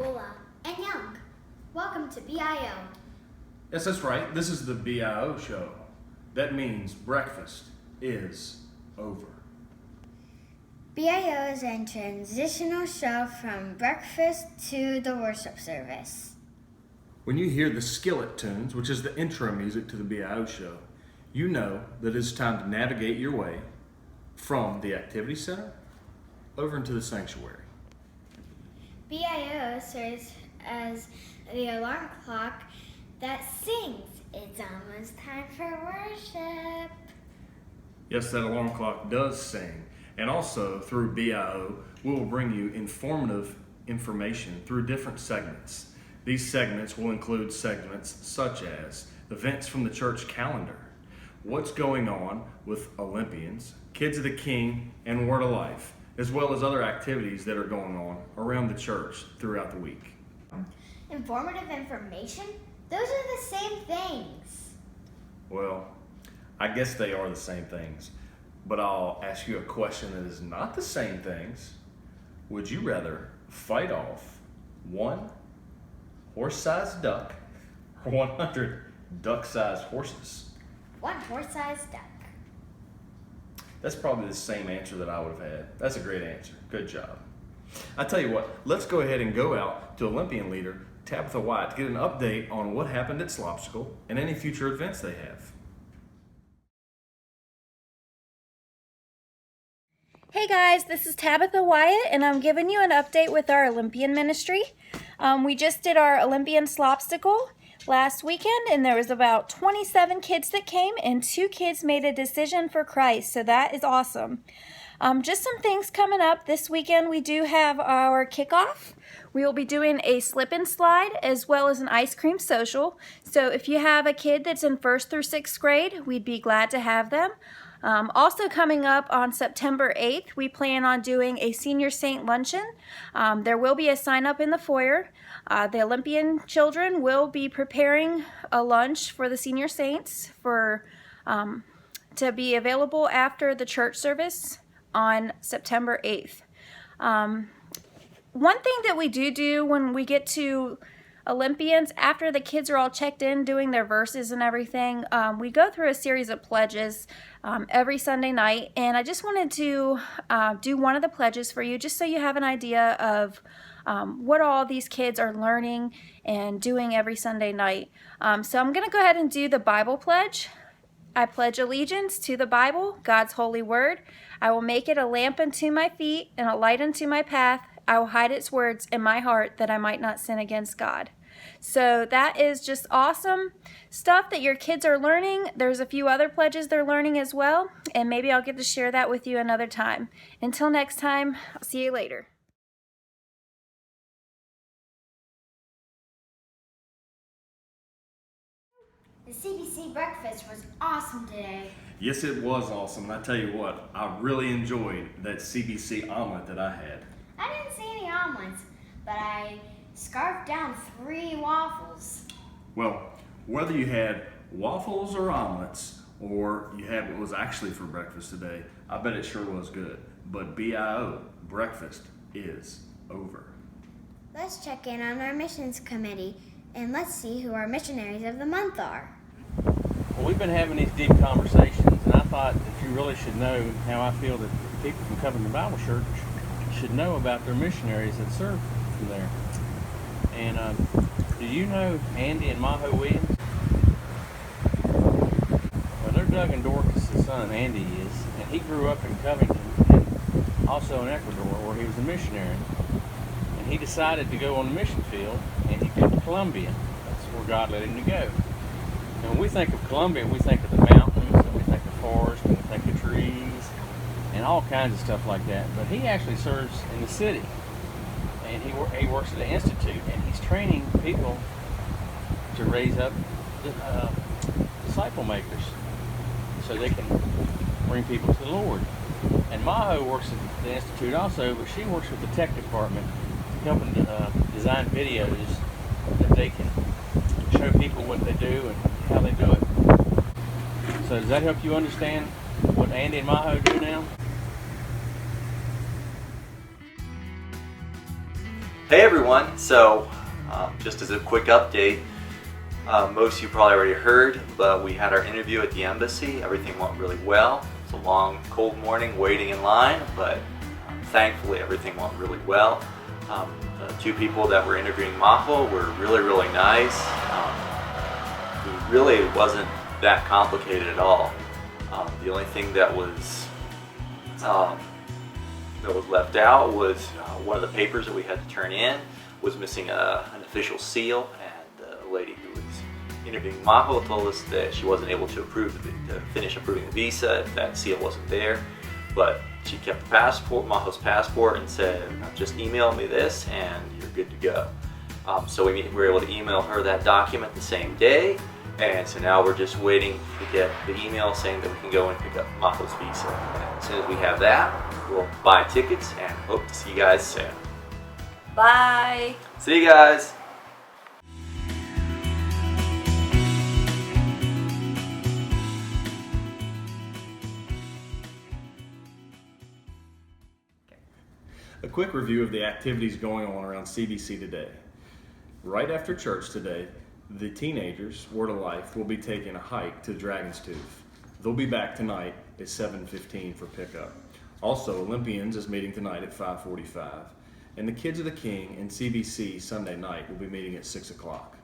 Ola, and Young. Welcome to B.I.O. Yes, that's right. This is the B.I.O show. That means breakfast is over. B.I.O is a transitional show from breakfast to the worship service. When you hear the skillet tunes, which is the intro music to the B.I.O show, you know that it's time to navigate your way from the activity center over into the sanctuary. B.I.O serves as the alarm clock that sings, "It's almost time for worship." Yes, that alarm clock does sing. And also through B.I.O, we will bring you informative information through different segments. These segments will include segments such as events from the church calendar, what's going on with Olympians, Kids of the King, and Word of Life, as well as other activities that are going on around the church throughout the week. Informative information? Those are the same things. Well, I guess they are the same things, but I'll ask you a question that is not the same things. Would you rather fight off one horse-sized duck or 100 duck-sized horses? One horse-sized duck. That's probably the same answer that I would have had. That's a great answer. Good job. I tell you what, let's go ahead and go out to Olympian leader Tabitha White to get an update on what happened at Slopsicle and any future events they have. Hey guys, this is Tabitha Wyatt, and I'm giving you an update with our Olympian ministry. We just did our Olympian Slopsicle last weekend, and there was about 27 kids that came, and 2 kids made a decision for Christ, so that is awesome. Just some things coming up this weekend. We do have our kickoff. We will be doing a slip and slide as well as an ice cream social. So if you have a kid that's in 1st through 6th grade, we'd be glad to have them. Also coming up on September 8th, we plan on doing a Senior Saint Luncheon. There will be a sign up in the foyer. The Olympian children will be preparing a lunch for the Senior Saints to be available after the church service on September 8th. One thing that we do when we get to Olympians, after the kids are all checked in doing their verses and everything, we go through a series of pledges every Sunday night, and I just wanted to do one of the pledges for you just so you have an idea of what all these kids are learning and doing every Sunday night. So I'm going to go ahead and do the Bible pledge. I pledge allegiance to the Bible, God's holy word. I will make it a lamp unto my feet and a light unto my path. I will hide its words in my heart that I might not sin against God. So that is just awesome stuff that your kids are learning. There's a few other pledges they're learning as well, and maybe I'll get to share that with you another time. Until next time, I'll see you later. The CBC breakfast was awesome today. Yes, it was awesome. And I tell you what, I really enjoyed that CBC omelet that I had. I didn't see any omelets, but I scarfed down 3 waffles. Well, whether you had waffles or omelets, or you had what was actually for breakfast today, I bet it sure was good. But B.I.O, breakfast is over. Let's check in on our missions committee, and let's see who our missionaries of the month are. Well, we've been having these deep conversations, and I thought that you really should know how I feel that people from Covenant Bible Church should know about their missionaries that serve from there. And do you know Andy and Maho Williams? Well, they're Doug and Dorcas' son, Andy is, and he grew up in Covington and also in Ecuador, where he was a missionary. And he decided to go on the mission field, and he picked Colombia. That's where God led him to go. And when we think of Colombia, we think of the mountains, and we think of forest, and we think of trees, and all kinds of stuff like that. But he actually serves in the city, and he works at the institute, and he's training people to raise up disciple makers so they can bring people to the Lord. And Maho works at the institute also, but she works with the tech department, helping design videos that they can show people what they do and how they do it. So does that help you understand what Andy and Maho do now? Hey everyone, so just as a quick update, most of you probably already heard, but we had our interview at the embassy. Everything went really well. It's a long, cold morning waiting in line, but thankfully everything went really well. The two people that were interviewing Maho were really, really nice. It wasn't that complicated at all. The only thing that was left out was one of the papers that we had to turn in was missing an official seal, and the lady who was interviewing Maho told us that she wasn't able to finish approving the visa if that seal wasn't there. But she kept the passport, Maho's passport, and said, just email me this and you're good to go. So we were able to email her that document the same day, and so now we're just waiting to get the email saying that we can go and pick up Maho's visa. And as soon as we have that, we'll buy tickets and hope to see you guys soon. Bye. See you guys. A quick review of the activities going on around CBC today. Right after church today, the teenagers, Word of Life, will be taking a hike to Dragon's Tooth. They'll be back tonight at 7:15 for pickup. Also, Olympians is meeting tonight at 5:45. And the Kids of the King and CBC Sunday night will be meeting at 6 o'clock.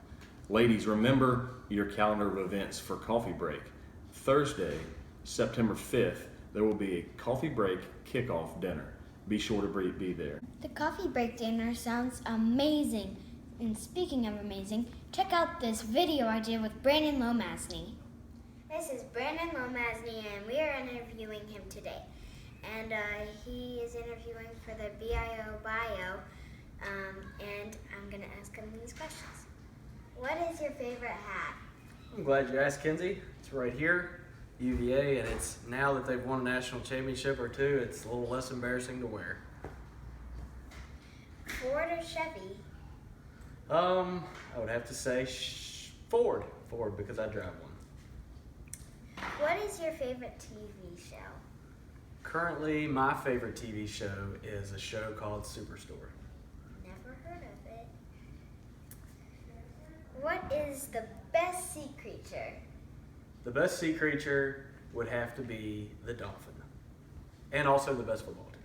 Ladies, remember your calendar of events for coffee break. Thursday, September 5th, there will be a coffee break kickoff dinner. Be sure to be there. The coffee break dinner sounds amazing. And speaking of amazing, check out this video I did with Brandon Lomasney. This is Brandon Lomasney, and we are interviewing him today. And he is interviewing for the B.I.O, and I'm going to ask him these questions. What is your favorite hat? I'm glad you asked, Kenzie. It's right here, UVA, and it's now that they've won a national championship or two, it's a little less embarrassing to wear. Ford or Chevy? I would have to say Ford, because I drive one. What is your favorite TV show? Currently, my favorite TV show is a show called Superstore. Never heard of it. What is the best sea creature? The best sea creature would have to be the dolphin, and also the best football team.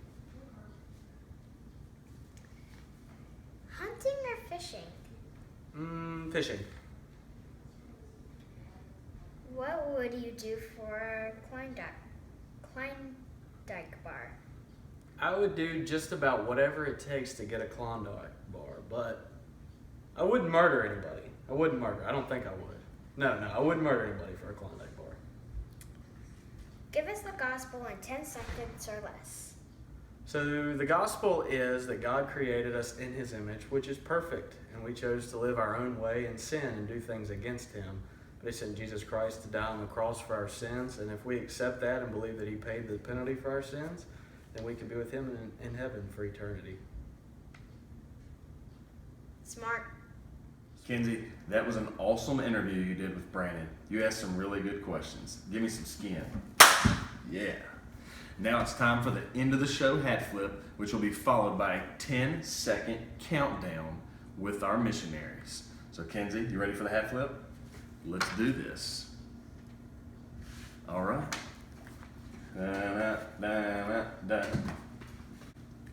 Hunting or fishing? Fishing. What would you do for a Klondike bar? I would do just about whatever it takes to get a Klondike bar, but I wouldn't murder anybody. I don't think I would. No, I wouldn't murder anybody for a Klondike bar. Give us the gospel in 10 seconds or less. So the gospel is that God created us in His image, which is perfect, and we chose to live our own way and sin and do things against Him. But He sent Jesus Christ to die on the cross for our sins, and if we accept that and believe that He paid the penalty for our sins, then we can be with Him in heaven for eternity. Smart. Kenzie, that was an awesome interview you did with Brandon. You asked some really good questions. Give me some skin. Yeah. Now it's time for the end of the show hat flip, which will be followed by a 10-second countdown with our missionaries. So Kenzie, you ready for the hat flip? Let's do this. All right.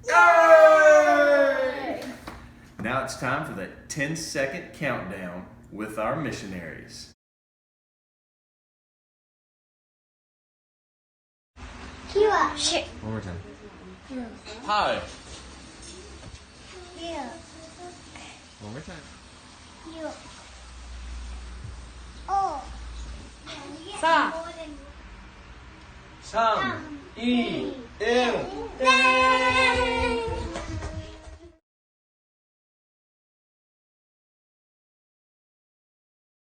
Yay! Now it's time for the 10-second countdown with our missionaries. Shit. One more time. Hi. Yeah. One more time. You. Oh. Sam. Sam. E. M.